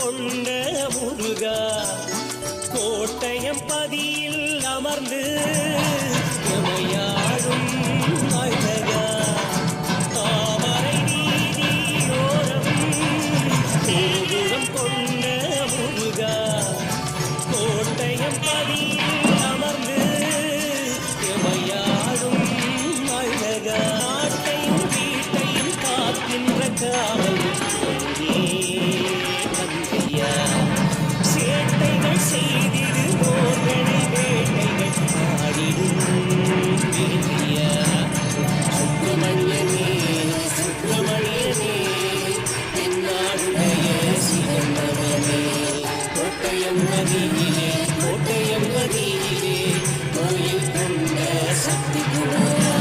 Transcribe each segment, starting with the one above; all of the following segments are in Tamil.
கொண்ட முருகா கோட்டயம் பதியில் அமர்ந்து எமையாடும் அழகா தாமரை நீதியோரம் கோபுரம் கொண்ட முருகா கோட்டயம் பதியில் அமர்ந்து எமையாடும் அழகா நாட்டையும் வீட்டையும் காக்கின்ற காவல் சேட்டைகள் செய்திடு போர்களை வேட்டைகள் ஆடிடும் சுப்பிரமணியனே சுப்பிரமணியனே தென்னாடுடைய சிறந்தவனே கோட்டயம் நதியிலே கோயில் கொண்ட சக்தி குமாரா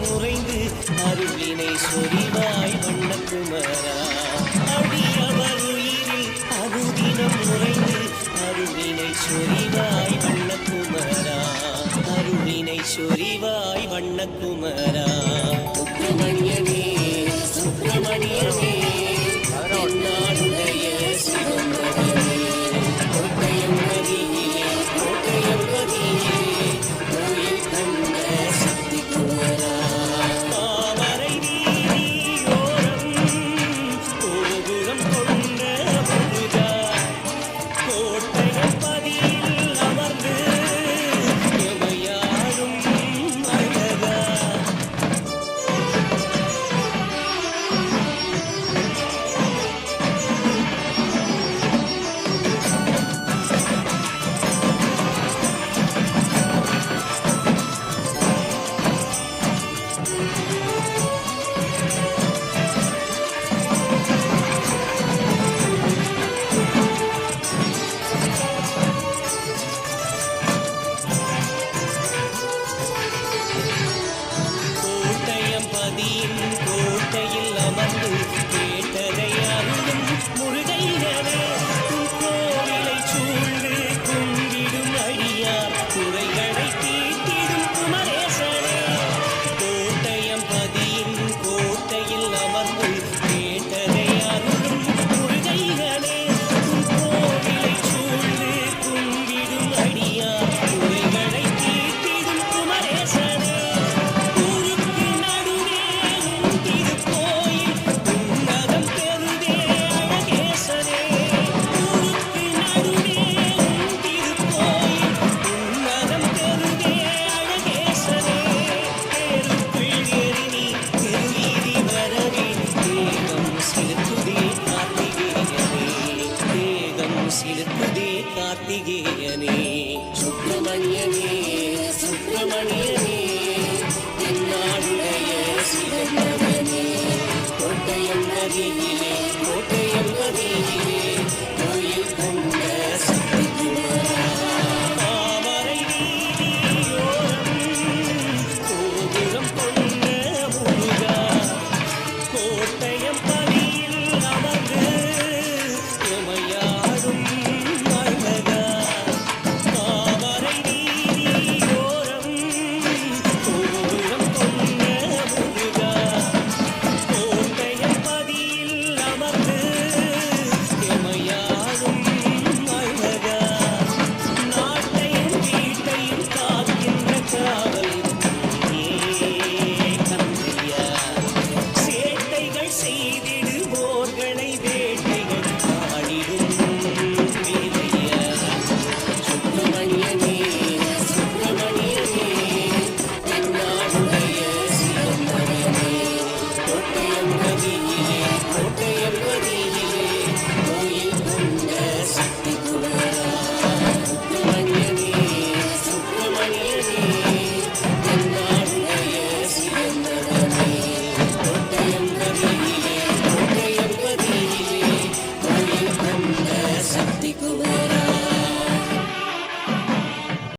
முறைந்து அருளினை சொரிவாய் வண்ணக்குமரா அடியவர் உயிரில் அருதினம் முறைந்து அருளினை சொரிவாய் வண்ணக்குமரா அருளினை சொரிவாய் வண்ணக்குமரா சுப்பிரமணியனே சுப்பிரமணியனே நாடுடைய சிவந்தவனே கோட்டயம் நதியிலே கோயில் கொண்ட சக்தி குமாரா கோட்டையில் அமர்ந்து கேட்டதை அருளும் முருகையனே கோவிலை சூழ்ந்து கும்பிடும் அடியார் குறைகளை தீட்டிடும் குமரேசனே கோட்டயம் பதியின் கோட்டையில் அமர்ந்து கேட்டதை அருளும் முருகையனே கோவிலை சூழ்ந்து கும்பிடும் அடியார் குறைகளை தீட்டிடும் குமரேசனே சிலுக்குதே கார்த்திகேயனே சுப்பிரமணியனே சுப்பிரமணியனே தென்னாடுடைய சிவந்தவனே கோட்டயம் நதியிலே